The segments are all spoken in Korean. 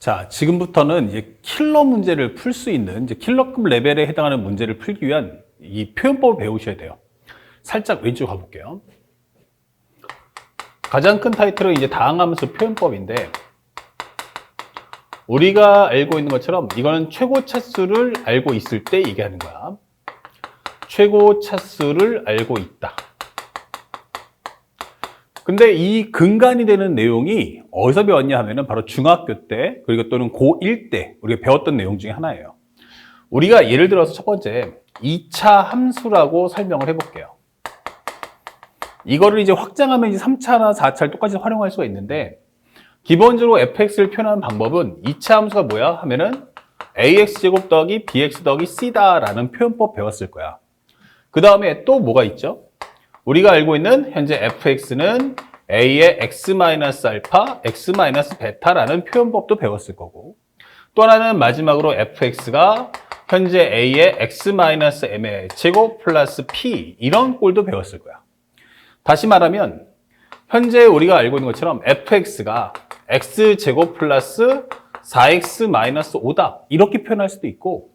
자, 지금부터는 이제 킬러 문제를 풀 수 있는 이제 킬러급 레벨에 해당하는 문제를 풀기 위한 이 표현법을 배우셔야 돼요. 살짝 왼쪽 가볼게요. 가장 큰 타이틀은 이제 다항함수 표현법인데, 우리가 알고 있는 것처럼 이거는 최고 차수를 알고 있을 때 얘기하는 거야. 최고 차수를 알고 있다. 근데 이 근간이 되는 내용이 어디서 배웠냐 하면은 바로 중학교 때, 그리고 또는 고1 때 우리가 배웠던 내용 중에 하나예요. 우리가 예를 들어서 첫 번째 2차 함수라고 설명을 해볼게요. 이거를 이제 확장하면 이제 3차나 4차를 똑같이 활용할 수가 있는데, 기본적으로 fx를 표현하는 방법은 2차 함수가 뭐야 하면은 ax제곱 더하기 bx 더하기 c다 라는 표현법 배웠을 거야. 그 다음에 또 뭐가 있죠? 우리가 알고 있는 현재 fx는 a의 x-알파, x-베타라는 표현법도 배웠을 거고, 또 하나는 마지막으로 fx가 현재 a의 x-m의 제곱 플러스 p, 이런 꼴도 배웠을 거야. 다시 말하면 현재 우리가 알고 있는 것처럼 fx가 x제곱 플러스 4x-5다 이렇게 표현할 수도 있고,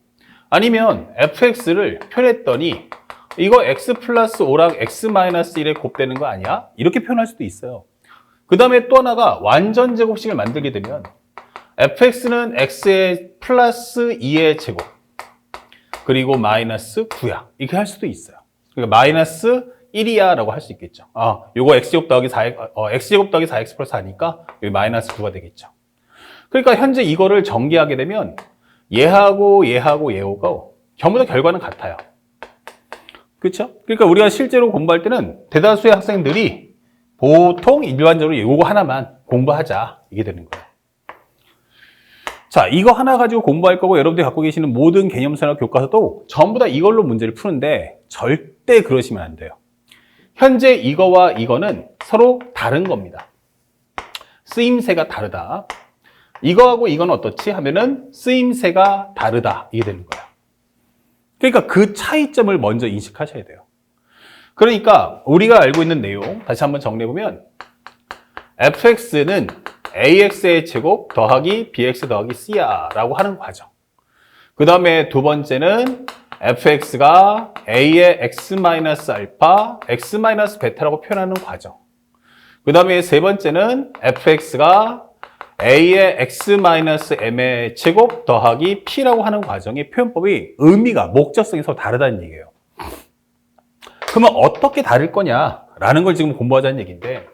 아니면 fx를 표현했더니 이거 x 플러스 5랑 x-1에 곱되는 거 아니야? 이렇게 표현할 수도 있어요. 그 다음에 또 하나가 완전 제곱식을 만들게 되면 fx는 x의 플러스 2의 제곱 그리고 마이너스 9야 이렇게 할 수도 있어요. 그러니까 마이너스 1이야 라고 할 수 있겠죠. 요거 x제곱 더하기 4x 플러스 4니까 여기 마이너스 9가 되겠죠. 그러니까 현재 이거를 전개하게 되면 얘하고 얘하고 전부 다 결과는 같아요. 그렇죠? 그러니까 우리가 실제로 공부할 때는 대다수의 학생들이 보통 일반적으로 이거 하나만 공부하자 이게 되는 거예요. 자, 이거 하나 가지고 공부할 거고, 여러분들이 갖고 계시는 모든 개념서나 교과서도 전부 다 이걸로 문제를 푸는데 절대 그러시면 안 돼요. 현재 이거와 이거는 서로 다른 겁니다. 쓰임새가 다르다. 이거하고 이건 어떻지 하면은 쓰임새가 다르다 이게 되는 거예요. 그러니까 그 차이점을 먼저 인식하셔야 돼요. 그러니까 우리가 알고 있는 내용 다시 한번 정리해보면, fx는 ax의 제곱 더하기 bx 더하기 c야 라고 하는 과정. 그 다음에 두 번째는 fx가 a의 x-알파, x-베타라고 표현하는 과정. 그 다음에 세 번째는 fx가 a의 x-m의 제곱 더하기 p라고 하는 과정의 표현법이 의미가, 목적성이 서로 다르다는 얘기예요. 그러면 어떻게 다를 거냐라는 걸 지금 공부하자는 얘기인데,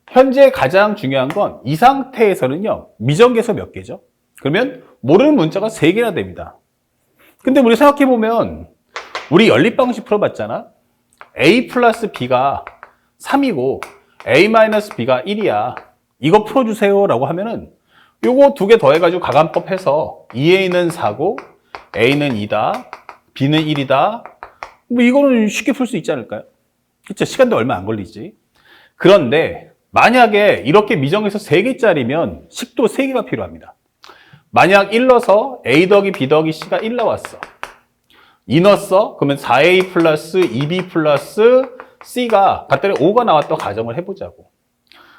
현재 가장 중요한 건 이 상태에서는요, 미정계수 몇 개죠? 그러면 모르는 문자가 3개나 됩니다. 근데 우리 생각해보면 우리 연립방식 풀어봤잖아. a 플러스 b가 3이고 a 마이너스 b가 1이야. 이거 풀어주세요 라고 하면은 요거 2개 더해가지고 가감법 해서 2a는 4고 a는 2다, b는 1이다. 뭐 이거는 쉽게 풀 수 있지 않을까요? 그쵸? 시간도 얼마 안 걸리지. 그런데 만약에 이렇게 미정에서 3개짜리면 식도 3개가 필요합니다. 만약 1 넣어서 a 더하기 b 더하기 c가 1 나왔어. 2 넣었어? 그러면 4a 플러스 2b 플러스 c가 같더니 5가 나왔다고 가정을 해보자고.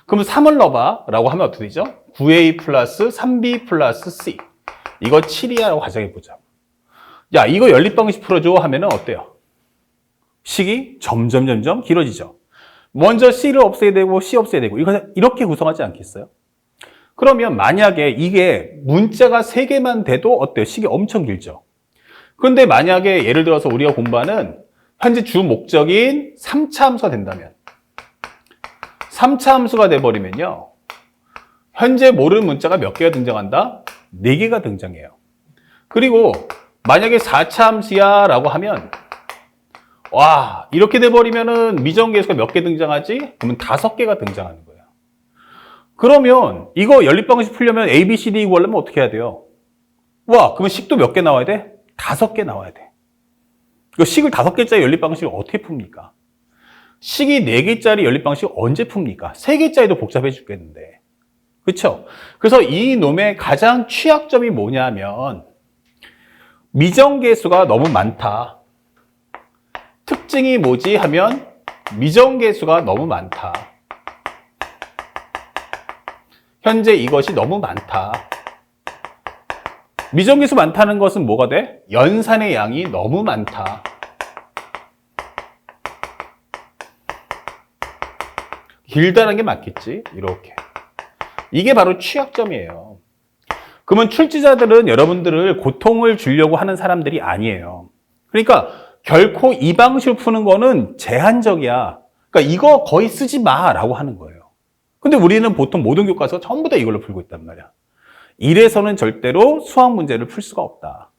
그러면 3을 넣어봐 라고 하면 어떻게 되죠? 9a 플러스 3b 플러스 c. 이거 7이야 라고 가정해보자고. 야, 이거 연립방식 풀어줘 하면은 어때요? 식이 점점 길어지죠. 먼저 c를 없애야 되고 c 없애야 되고, 이거 이렇게 구성하지 않겠어요? 그러면 만약에 이게 문자가 3개만 돼도 어때요? 식이 엄청 길죠. 그런데 만약에 예를 들어서 우리가 공부하는 현재 주 목적인 3차 함수가 된다면, 3차 함수가 돼버리면요, 현재 모르는 문자가 몇 개가 등장한다? 4개가 등장해요. 그리고 만약에 4차 함수야 라고 하면, 와, 이렇게 돼버리면은 미정계수가 몇 개 등장하지? 그러면 5개가 등장하는 거예요. 그러면 이거 연립방식 풀려면 A, B, C, D 구하려면 어떻게 해야 돼요? 와, 그러면 식도 몇 개 나와야 돼? 5개 나와야 돼. 이거 식을 5개짜리 연립방식을 어떻게 풉니까? 식이 4개짜리 연립방식을 언제 풉니까? 3개짜리도 복잡해 죽겠는데. 그렇죠? 그래서 이 놈의 가장 취약점이 뭐냐면, 미정계수가 너무 많다. 특징이 뭐지 하면 미정계수가 너무 많다. 현재 이것이 너무 많다. 미정계수 많다는 것은 뭐가 돼? 연산의 양이 너무 많다. 길다는 게 맞겠지? 이렇게. 이게 바로 취약점이에요. 그러면 출제자들은 여러분들을 고통을 주려고 하는 사람들이 아니에요. 그러니까 결코 이 방식으로 푸는 거는 제한적이야. 그러니까 이거 거의 쓰지 마라고 하는 거예요. 근데 우리는 보통 모든 교과서 전부 다 이걸로 풀고 있단 말이야. 이래서는 절대로 수학 문제를 풀 수가 없다.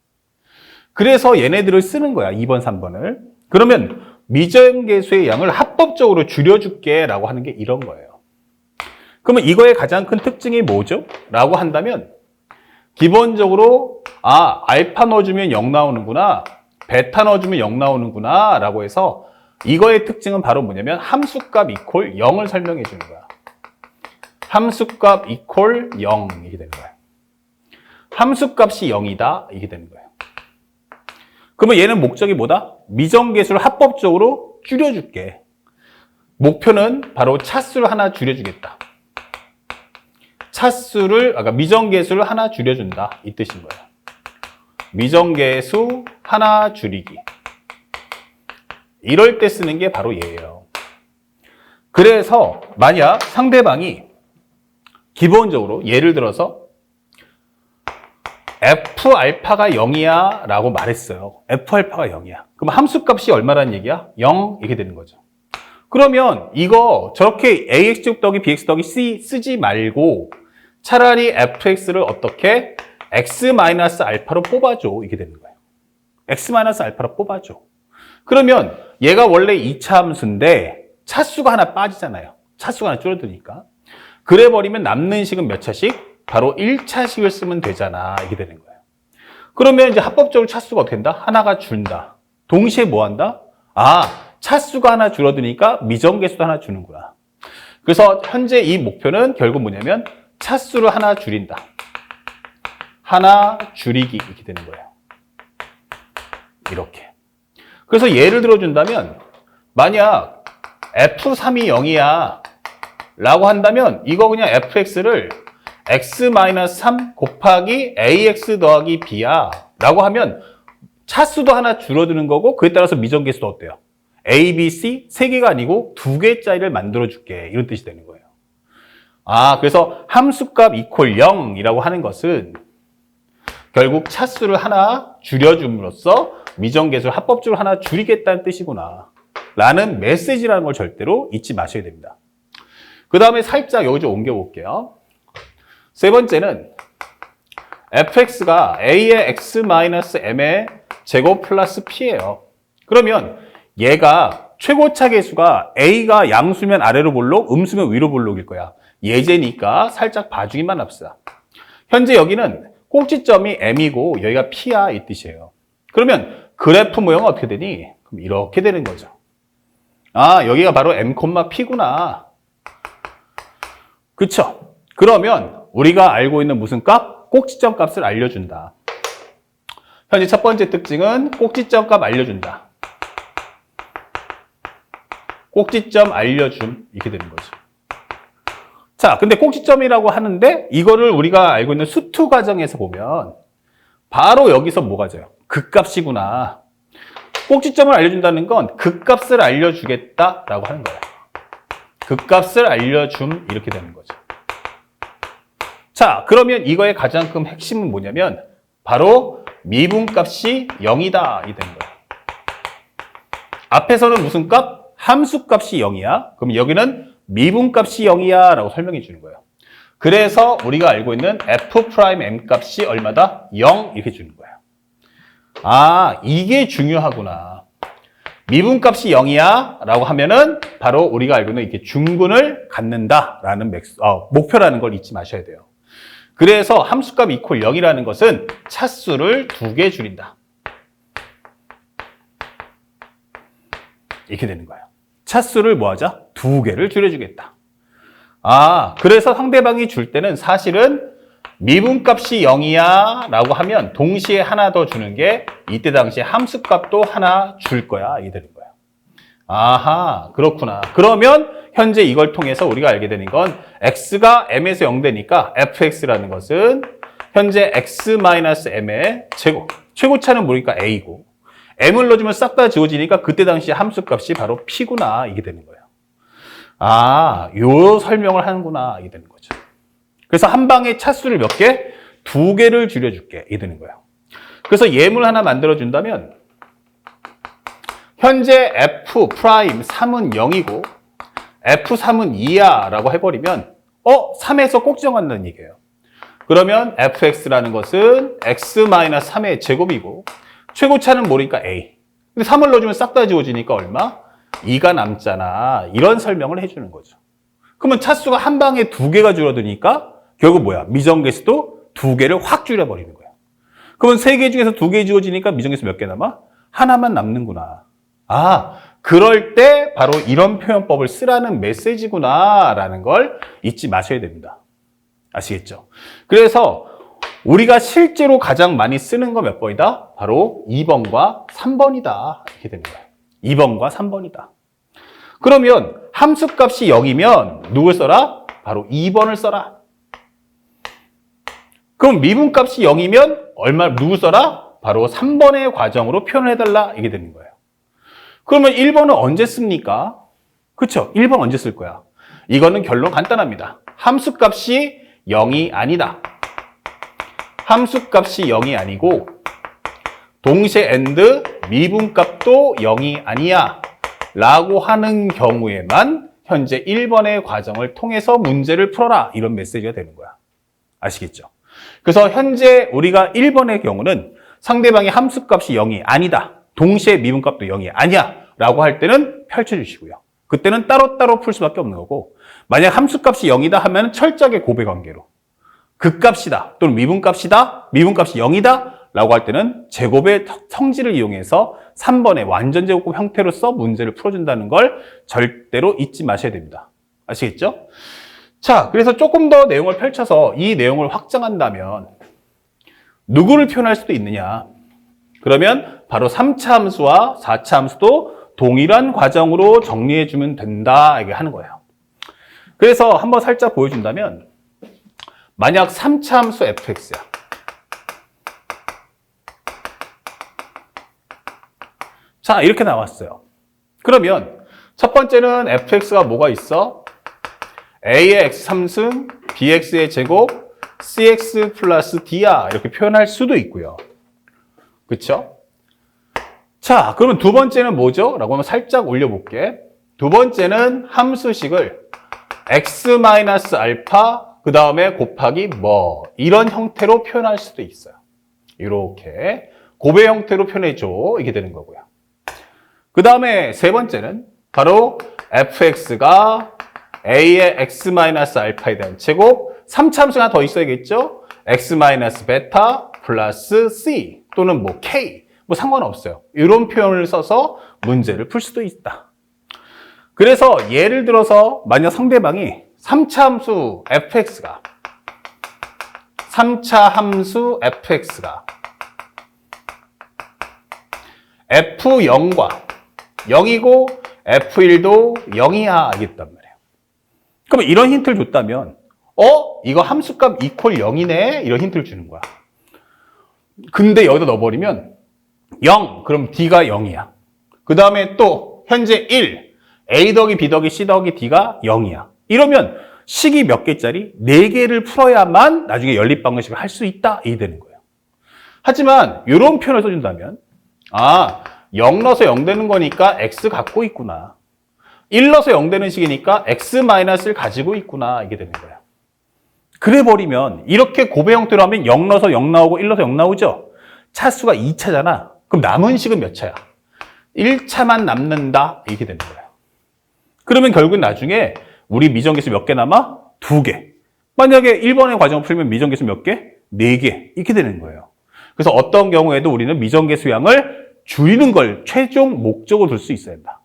그래서 얘네들을 쓰는 거야. 2번, 3번을. 그러면 미정계수의 양을 합법적으로 줄여줄게 라고 하는 게 이런 거예요. 그러면 이거의 가장 큰 특징이 뭐죠? 라고 한다면 기본적으로 알파 넣어주면 0 나오는구나, 베타 넣어주면 0 나오는구나 라고 해서 이거의 특징은 바로 뭐냐면 함수값 이퀄 0을 설명해 주는 거야. 함수값 이퀄 0 이게 되는 거야. 함수값이 0이다 이게 되는 거예요. 그러면 얘는 목적이 뭐다? 미정계수를 합법적으로 줄여줄게. 목표는 바로 차수를 하나 줄여주겠다. 차수를, 아까 미정계수를 하나 줄여준다 이 뜻인 거예요. 미정계수 하나 줄이기. 이럴 때 쓰는 게 바로 얘예요. 그래서 만약 상대방이 기본적으로 예를 들어서 F알파가 0이야 라고 말했어요. F알파가 0이야. 그럼 함수값이 얼마라는 얘기야? 0 이렇게 되는 거죠. 그러면 이거 저렇게 AX 더하기 BX 더하기 쓰지 말고 차라리 fx를 어떻게 x-알파로 뽑아줘 이렇게 되는 거예요. x-알파로 뽑아줘. 그러면 얘가 원래 2차 함수인데 차수가 하나 빠지잖아요. 차수가 하나 줄어드니까. 그래 버리면 남는 식은 몇 차식? 바로 1차식을 쓰면 되잖아 이렇게 되는 거예요. 그러면 이제 합법적으로 차수가 어떻게 된다? 하나가 줄다. 동시에 뭐 한다? 차수가 하나 줄어드니까 미정계수도 하나 주는구나. 그래서 현재 이 목표는 결국 뭐냐면 차수를 하나 줄인다. 하나 줄이기 이렇게 되는 거예요. 이렇게. 그래서 예를 들어준다면 만약 F3이 0이야 라고 한다면 이거 그냥 fx를 x-3 곱하기 ax 더하기 b야 라고 하면 차수도 하나 줄어드는 거고 그에 따라서 미정계수도 어때요? a, b, c 3개가 아니고 2개짜리를 만들어줄게 이런 뜻이 되는 거예요. 그래서 함수값 이퀄 0이라고 하는 것은 결국 차수를 하나 줄여줌으로써 미정계수를 합법적으로 하나 줄이겠다는 뜻이구나 라는 메시지라는 걸 절대로 잊지 마셔야 됩니다. 그 다음에 살짝 여기 좀 옮겨볼게요. 세 번째는 fx가 a의 x-m의 제곱 플러스 p예요. 그러면 얘가 최고차 계수가 a가 양수면 아래로 볼록, 음수면 위로 볼록일 거야. 예제니까 살짝 봐주기만 합시다. 현재 여기는 꼭지점이 m이고 여기가 p야 이 뜻이에요. 그러면 그래프 모형은 어떻게 되니? 그럼 이렇게 되는 거죠. 여기가 바로 m, p구나. 그쵸? 그러면 우리가 알고 있는 무슨 값? 꼭지점 값을 알려준다. 현재 첫 번째 특징은 꼭지점 값 알려준다. 꼭지점 알려줌 이렇게 되는 거죠. 자, 근데 꼭지점이라고 하는데 이거를 우리가 알고 있는 수투 과정에서 보면 바로 여기서 뭐가 져요? 극값이구나. 꼭지점을 알려준다는 건 극값을 알려주겠다라고 하는 거예요. 극값을 알려줌 이렇게 되는 거죠. 자, 그러면 이거의 가장 큰 핵심은 뭐냐면 바로 미분값이 0이다 이 되는 거예요. 앞에서는 무슨 값? 함수값이 0이야. 그럼 여기는 미분값이 0이야 라고 설명해 주는 거예요. 그래서 우리가 알고 있는 F'M 값이 얼마다? 0 이렇게 주는 거예요. 이게 중요하구나. 미분값이 0이야 라고 하면은 바로 우리가 알고 있는 이렇게 중근을 갖는다 라는 목표라는 걸 잊지 마셔야 돼요. 그래서 함수값 이퀄 0이라는 것은 차수를 2개 줄인다. 이렇게 되는 거예요. 차수를 뭐 하자? 2개를 줄여주겠다. 그래서 상대방이 줄 때는 사실은 미분값이 0이야 라고 하면 동시에 하나 더 주는 게 이때 당시에 함수값도 하나 줄 거야. 이게 되는 거예요. 그렇구나. 그러면 현재 이걸 통해서 우리가 알게 되는 건 x가 m에서 0 되니까 fx라는 것은 현재 x-m의 제곱. 최고차는 뭐니까 a고 m을 넣어주면 싹 다 지워지니까 그때 당시 함수값이 바로 p구나 이게 되는 거예요. 아, 요 설명을 하는구나 이게 되는 거죠. 그래서 한 방에 차수를 몇 개? 2개를 줄여줄게 이게 되는 거예요. 그래서 예물 하나 만들어준다면 현재 f'3은 0이고 f3은 2야 라고 해버리면 3에서 꼭 정한다는 얘기예요. 그러면 fx라는 것은 x-3의 제곱이고 최고차는 뭐니까 a. 근데 3을 넣어주면 싹 다 지워지니까 얼마? 2가 남잖아. 이런 설명을 해주는 거죠. 그러면 차수가 한 방에 2개가 줄어드니까 결국 뭐야? 미정계수도 2개를 확 줄여버리는 거야. 그러면 3개 중에서 2개 지워지니까 미정계수 몇 개 남아? 하나만 남는구나. 아, 그럴 때 바로 이런 표현법을 쓰라는 메시지구나 라는 걸 잊지 마셔야 됩니다. 아시겠죠? 그래서 우리가 실제로 가장 많이 쓰는 거 몇 번이다? 바로 2번과 3번이다. 이렇게 됩니다. 2번과 3번이다. 그러면 함수값이 0이면 누굴 써라? 바로 2번을 써라. 그럼 미분값이 0이면 누구 써라? 바로 3번의 과정으로 표현을 해달라. 이게 되는 거예요. 그러면 1번은 언제 씁니까? 그쵸? 1번 언제 쓸 거야? 이거는 결론 간단합니다. 함수값이 0이 아니다. 함수값이 0이 아니고 동시에 and 미분값도 0이 아니야 라고 하는 경우에만 현재 1번의 과정을 통해서 문제를 풀어라 이런 메시지가 되는 거야. 아시겠죠? 그래서 현재 우리가 1번의 경우는 상대방의 함수값이 0이 아니다. 동시에 미분값도 0이 아니야 라고 할 때는 펼쳐주시고요. 그때는 따로따로 풀 수밖에 없는 거고 만약 함수값이 0이다 하면 철저하게 고배관계로 극값이다 또는 미분값이다, 미분값이 0이다 라고 할 때는 제곱의 성질을 이용해서 3번의 완전제곱법 형태로서 문제를 풀어준다는 걸 절대로 잊지 마셔야 됩니다. 아시겠죠? 자, 그래서 조금 더 내용을 펼쳐서 이 내용을 확장한다면 누구를 표현할 수도 있느냐? 그러면 바로 3차 함수와 4차 함수도 동일한 과정으로 정리해주면 된다 이렇게 하는 거예요. 그래서 한번 살짝 보여준다면 만약 3차 함수 fx야. 자, 이렇게 나왔어요. 그러면 첫 번째는 fx가 뭐가 있어? a의 x 3승, bx의 제곱, cx 플러스 d야 이렇게 표현할 수도 있고요. 그쵸? 자, 그러면 두 번째는 뭐죠? 라고 하면 살짝 올려볼게. 두 번째는 함수식을 x-알파 그 다음에 곱하기 뭐 이런 형태로 표현할 수도 있어요. 이렇게 곱의 형태로 표현해줘 이게 되는 거고요. 그 다음에 세 번째는 바로 fx가 a의 x-알파에 대한 제곱 3차 함수가 하나 더 있어야겠죠? x-베타 플러스 c 또는 뭐 k 뭐 상관없어요. 이런 표현을 써서 문제를 풀 수도 있다. 그래서 예를 들어서 만약 상대방이 3차 함수 fx가 f0과 0이고 f1도 0이야 알겠단 말이에요. 그럼 이런 힌트를 줬다면 이거 함수값 이퀄 0이네 이런 힌트를 주는 거야. 근데 여기다 넣어버리면 0 그럼 d가 0이야. 그 다음에 또 현재 1 a 더하기 b 더하기 c 더하기 d가 0이야. 이러면 식이 몇 개짜리? 4개를 풀어야만 나중에 연립방정식을 할 수 있다 이게 되는 거예요. 하지만 이런 표현을 써준다면 0 넣어서 0 되는 거니까 x 갖고 있구나. 1 넣어서 0 되는 식이니까 x-를 가지고 있구나 이게 되는 거예요. 그래 버리면 이렇게 곱의 형태로 하면 0 넣어서 0 나오고 1 넣어서 0 나오죠? 차수가 2차잖아. 그럼 남은 식은 몇 차야? 1차만 남는다 이렇게 되는 거예요. 그러면 결국 나중에 우리 미정계수 몇 개 남아? 2개. 만약에 1번의 과정을 풀면 미정계수 몇 개? 4개. 이렇게 되는 거예요. 그래서 어떤 경우에도 우리는 미정계수량을 줄이는 걸 최종 목적으로 둘 수 있어야 한다.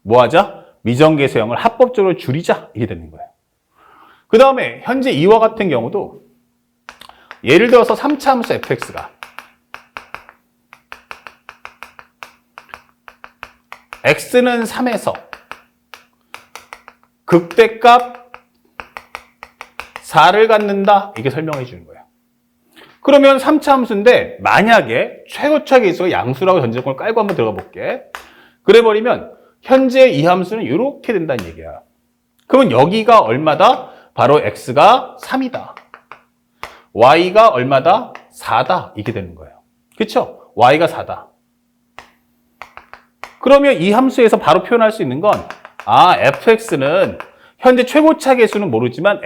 뭐 하자? 미정계수량을 합법적으로 줄이자. 이게 되는 거예요. 그 다음에 현재 이와 같은 경우도 예를 들어서 3차 함수 fx가 x는 3에서 극대값 4를 갖는다. 이게 설명해 주는 거예요. 그러면 3차 함수인데 만약에 최고차 계수가 양수라고 전제조건을 깔고 한번 들어가 볼게. 그래버리면 현재 이 함수는 이렇게 된다는 얘기야. 그러면 여기가 얼마다? 바로 x가 3이다. y가 얼마다? 4다. 이게 되는 거예요. 그쵸? y가 4다. 그러면 이 함수에서 바로 표현할 수 있는 건 fx는 현재 최고차 계수는 모르지만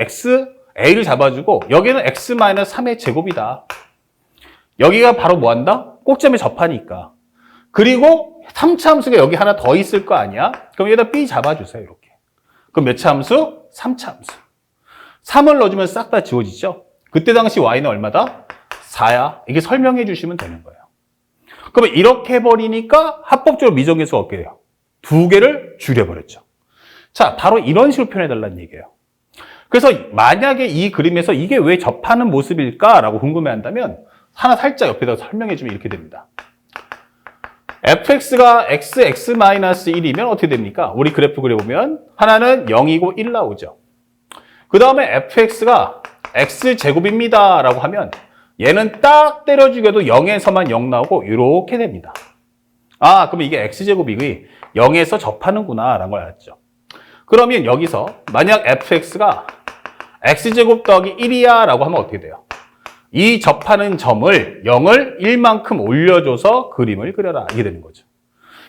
a를 잡아주고 여기는 x-3의 제곱이다. 여기가 바로 뭐한다? 꼭지점에 접하니까. 그리고 3차 함수가 여기 하나 더 있을 거 아니야? 그럼 여기다 b 잡아주세요. 이렇게. 그럼 몇 차 함수? 3차 함수. 3을 넣어주면 싹 다 지워지죠? 그때 당시 y는 얼마다? 4야. 이게 설명해 주시면 되는 거예요. 그러면 이렇게 해버리니까 합법적으로 미정계수가 어떻게 돼요? 2개를 줄여버렸죠. 자, 바로 이런 식으로 표현해달라는 얘기예요. 그래서 만약에 이 그림에서 이게 왜 접하는 모습일까라고 궁금해한다면 하나 살짝 옆에다 설명해주면 이렇게 됩니다. fx가 x-1이면 어떻게 됩니까? 우리 그래프 그려보면 하나는 0이고 1 나오죠. 그 다음에 fx가 x제곱입니다 라고 하면 얘는 딱 때려 죽여도 0에서만 0 나오고 이렇게 됩니다. 그럼 이게 x제곱이 0에서 접하는구나 라는 걸 알았죠. 그러면 여기서 만약 fx가 x제곱 더하기 1이야 라고 하면 어떻게 돼요? 이 접하는 점을 0을 1만큼 올려줘서 그림을 그려라. 이게 되는 거죠.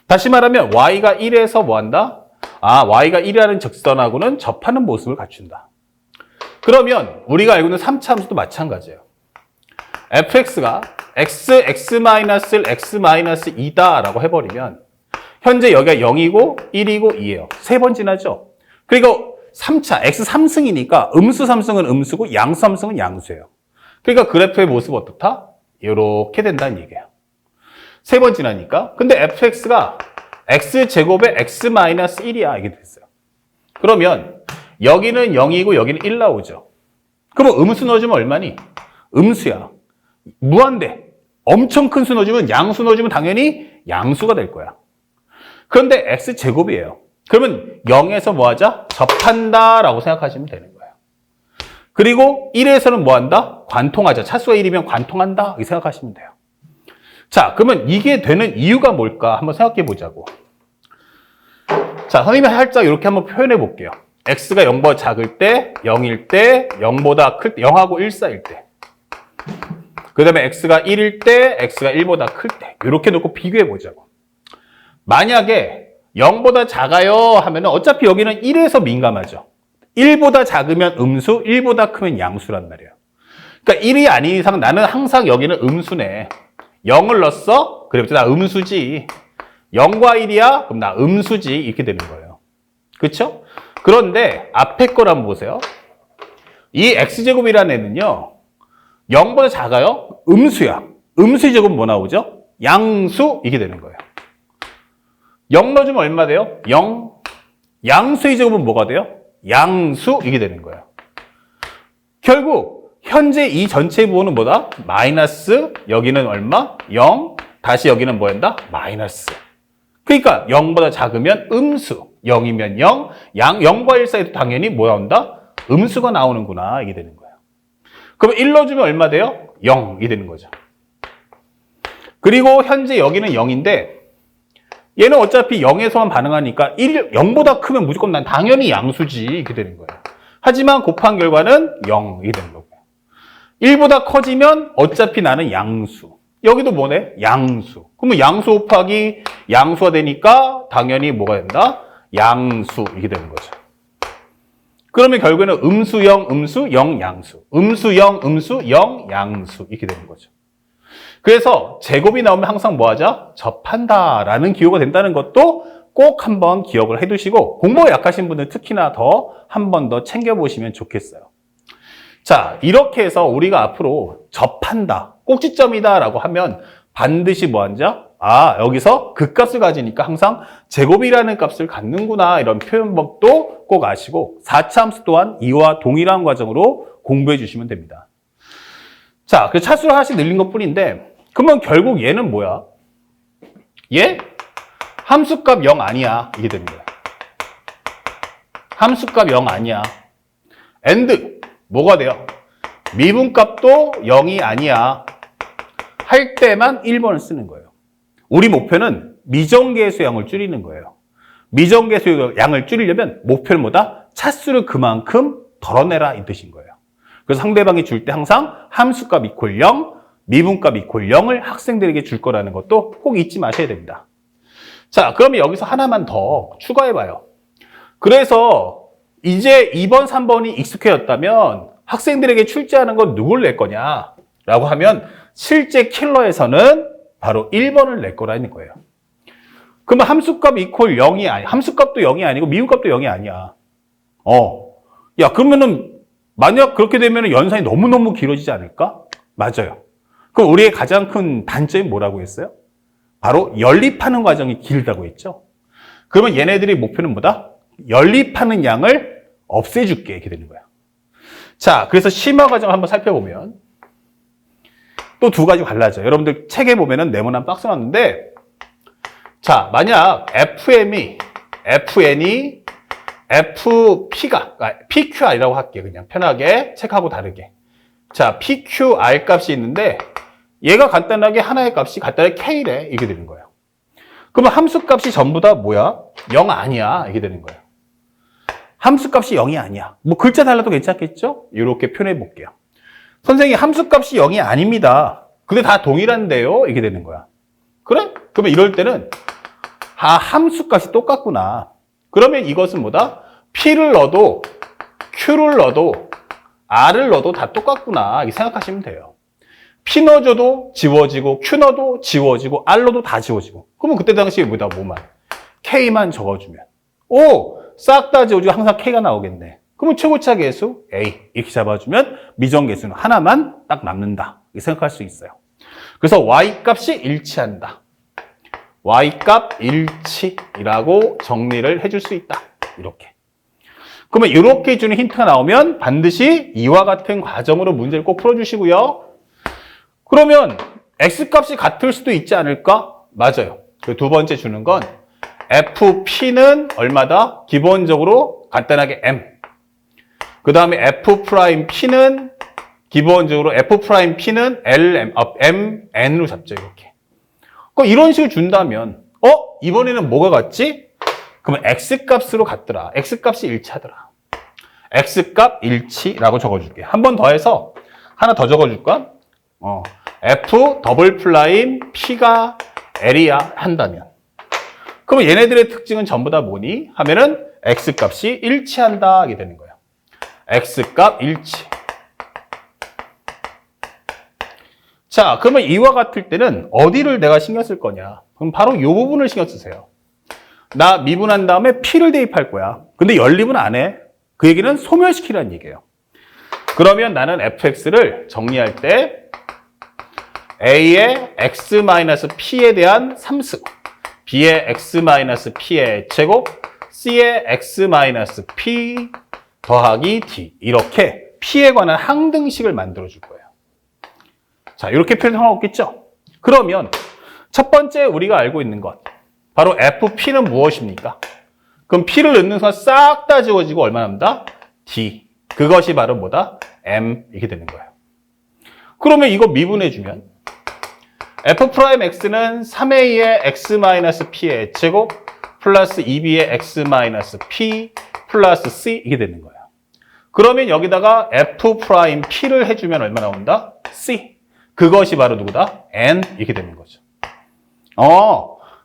다시 말하면 y가 1에서 뭐한다? y가 1이라는 직선하고는 접하는 모습을 갖춘다. 그러면 우리가 알고 있는 3차 함수도 마찬가지예요. fx가 x-2다 라고 해버리면 현재 여기가 0이고 1이고 2예요. 3번 지나죠? 그리고 3차, x 3승이니까 음수 3승은 음수고 양수 3승은 양수예요. 그러니까 그래프의 모습 어떻다? 이렇게 된다는 얘기예요. 3번 지나니까. 근데 fx가 x제곱에 x-1이야. 이게 됐어요. 그러면 여기는 0이고 여기는 1 나오죠. 그럼 음수 넣어주면 얼마니? 음수야. 무한대. 엄청 큰 수 넣어주면 양수 넣어주면 당연히 양수가 될 거야. 그런데 x제곱이에요. 그러면 0에서 뭐 하자? 접한다 라고 생각하시면 되는 거예요. 그리고 1에서는 뭐 한다? 관통하자. 차수가 1이면 관통한다. 이렇게 생각하시면 돼요. 자, 그러면 이게 되는 이유가 뭘까? 한번 생각해 보자고. 자, 선생님이 살짝 이렇게 한번 표현해 볼게요. x가 0보다 작을 때, 0일 때, 0보다 클 때, 0하고 1 사이일 때. 그 다음에 x가 1일 때, x가 1보다 클 때. 이렇게 놓고 비교해 보자고. 만약에 0보다 작아요 하면은 어차피 여기는 1에서 민감하죠. 1보다 작으면 음수, 1보다 크면 양수란 말이에요. 그러니까 1이 아닌 이상 나는 항상 여기는 음수네. 0을 넣었어? 그래, 나 음수지. 0과 1이야? 그럼 나 음수지. 이렇게 되는 거예요. 그쵸? 그런데 앞에 걸 한번 보세요. 이 x제곱이라는 애는요. 0보다 작아요? 음수야. 음수의 제곱은 뭐 나오죠? 양수. 이게 되는 거예요. 0 넣어주면 얼마 돼요? 0. 양수의 제곱은 뭐가 돼요? 양수. 이게 되는 거예요. 결국 현재 이 전체 부호는 뭐다? 마이너스. 여기는 얼마? 0. 다시 여기는 뭐한다? 마이너스. 그러니까 0보다 작으면 음수. 0이면 0. 0과 1 사이도 당연히 뭐 나온다? 음수가 나오는구나. 이게 되는 거예요. 그럼 1 넣어주면 얼마 돼요? 0이 되는 거죠. 그리고 현재 여기는 0인데 얘는 어차피 0에서만 반응하니까 0보다 크면 무조건 난 당연히 양수지. 이렇게 되는 거예요. 하지만 곱한 결과는 0이 되는 거고요. 1보다 커지면 어차피 나는 양수. 여기도 뭐네? 양수. 그러면 양수 곱하기 양수가 되니까 당연히 뭐가 된다? 양수. 이게 되는 거죠. 그러면 결국에는 음수 0, 음수 0, 양수. 음수 0, 음수 0, 양수. 이렇게 되는 거죠. 그래서 제곱이 나오면 항상 뭐 하자? 접한다라는 기호가 된다는 것도 꼭 한번 기억을 해두시고 공부가 약하신 분들 특히나 더 한 번 더 챙겨보시면 좋겠어요. 자, 이렇게 해서 우리가 앞으로 접한다, 꼭지점이다 라고 하면 반드시 뭐 하자? 여기서 그 값을 가지니까 항상 제곱이라는 값을 갖는구나 이런 표현법도 꼭 아시고 4차 함수 또한 이와 동일한 과정으로 공부해 주시면 됩니다. 자, 그 차수를 하나씩 늘린 것 뿐인데 그러면 결국 얘는 뭐야? 얘? 함수값 0 아니야. 이게 되는 거야. 함수값 0 아니야. and 뭐가 돼요? 미분값도 0이 아니야 할 때만 1번을 쓰는 거예요. 우리 목표는 미정계수의 양을 줄이는 거예요. 미정계수의 양을 줄이려면 목표는 뭐다? 차수를 그만큼 덜어내라 이 뜻인 거예요. 그래서 상대방이 줄 때 항상 함수값 이퀄 0, 미분값 이퀄 0을 학생들에게 줄 거라는 것도 꼭 잊지 마셔야 됩니다. 자, 그러면 여기서 하나만 더 추가해봐요. 그래서 이제 2번, 3번이 익숙해졌다면 학생들에게 출제하는 건 누굴 낼 거냐? 라고 하면 실제 킬러에서는 바로 1번을 낼 거라는 거예요. 그러면 함수값 이퀄 0이 아니, 함수값도 0이 아니고 미분값도 0이 아니야. 야, 그러면은 만약 그렇게 되면 연산이 너무너무 길어지지 않을까? 맞아요. 그럼 우리의 가장 큰 단점이 뭐라고 했어요? 바로 연립하는 과정이 길다고 했죠. 그러면 얘네들의 목표는 뭐다? 연립하는 양을 없애줄게 이렇게 되는 거야. 자, 그래서 심화 과정을 한번 살펴보면 또 두 가지 갈라져요. 여러분들 책에 보면은 네모난 박스 놨는데 자, 만약 FN이 FP가 PQR이라고 할게요. 그냥 편하게 책하고 다르게. 자, PQR 값이 있는데 얘가 간단하게 하나의 값이 간단하게 K래 이렇게 되는 거예요. 그러면 함수 값이 전부 다 뭐야? 0 아니야 이렇게 되는 거예요. 함수 값이 0이 아니야. 뭐 글자 달라도 괜찮겠죠? 이렇게 표현해 볼게요. 선생님 함수 값이 0이 아닙니다. 근데 다 동일한데요? 이렇게 되는 거야. 그래? 그러면 이럴 때는 함수 값이 똑같구나. 그러면 이것은 뭐다? P를 넣어도 Q를 넣어도 R을 넣어도 다 똑같구나 이렇게 생각하시면 돼요. P 넣어줘도 지워지고 Q 넣어도 지워지고 R 넣어도 다 지워지고 그러면 그때 당시에 뭐만 K만 적어주면 싹 다 지워지고 항상 K가 나오겠네. 그러면 최고차 계수 A 이렇게 잡아주면 미정 계수는 하나만 딱 남는다 이렇게 생각할 수 있어요. 그래서 Y 값이 일치한다. Y값 일치라고 정리를 해줄 수 있다. 이렇게. 그러면 이렇게 주는 힌트가 나오면 반드시 이와 같은 과정으로 문제를 꼭 풀어주시고요. 그러면 X값이 같을 수도 있지 않을까? 맞아요. 그 두 번째 주는 건 FP는 얼마다? 기본적으로 간단하게 M. 그 다음에 F'P는 기본적으로 F'P는 MN으로 잡죠. 이렇게. 그러니까 이런 식으로 준다면 이번에는 뭐가 같지? 그러면 X값으로 같더라. X값이 일치하더라. X값 일치라고 적어줄게. 한 번 더 해서 하나 더 적어줄까? F'P가 L이야 한다면 그러면 얘네들의 특징은 전부 다 뭐니? 하면은 X값이 일치한다 하게 되는 거예요. X값 일치. 자, 그러면 이와 같을 때는 어디를 내가 신경 쓸 거냐? 그럼 바로 이 부분을 신경 쓰세요. 나 미분한 다음에 P를 대입할 거야. 근데 연립은 안 해. 그 얘기는 소멸시키라는 얘기예요. 그러면 나는 fx를 정리할 때 A의 x-p에 대한 함수, B의 x-p의 제곱, C의 x-p 더하기 d 이렇게 P에 관한 항등식을 만들어 줄 거예요. 자, 이렇게 표현하고 있겠죠? 그러면 첫 번째 우리가 알고 있는 것 바로 FP는 무엇입니까? 그럼 P를 넣는 순간 싹 다 지워지고 얼마 남다? D. 그것이 바로 뭐다? M 이렇게 되는 거예요. 그러면 이거 미분해주면 F'X는 3A의 x-p의 제곱 플러스 2B의 x-p 플러스 C 이게 되는 거예요. 그러면 여기다가 F'P를 해주면 얼마 나온다? C. 그것이 바로 누구다? N 이렇게 되는 거죠.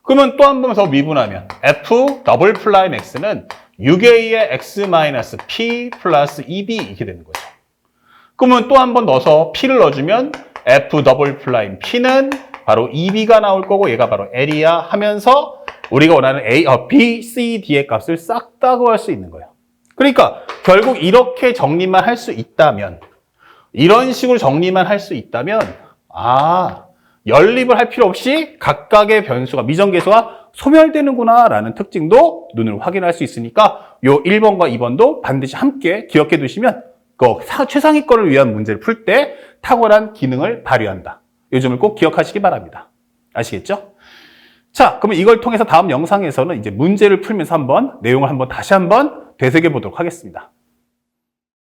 그러면 또 한 번 더 미분하면 F'X는 6A의 x-p 플러스 2B 이렇게 되는 거죠. 그러면 또 한 번 넣어서 P를 넣어주면 F'P는 바로 2B가 나올 거고 얘가 바로 L이야 하면서 우리가 원하는 B, C, D의 값을 싹 다 구할 수 있는 거예요. 그러니까 결국 이렇게 정리만 할 수 있다면 이런 식으로 정리만 할 수 있다면 연립을 할 필요 없이 각각의 변수가 미정계수가 소멸되는구나 라는 특징도 눈으로 확인할 수 있으니까 요 1번과 2번도 반드시 함께 기억해 두시면 최상위권을 위한 문제를 풀 때 탁월한 기능을 발휘한다. 이 점을 꼭 기억하시기 바랍니다. 아시겠죠? 자, 그러면 이걸 통해서 다음 영상에서는 이제 문제를 풀면서 내용을 다시 한번 되새겨 보도록 하겠습니다.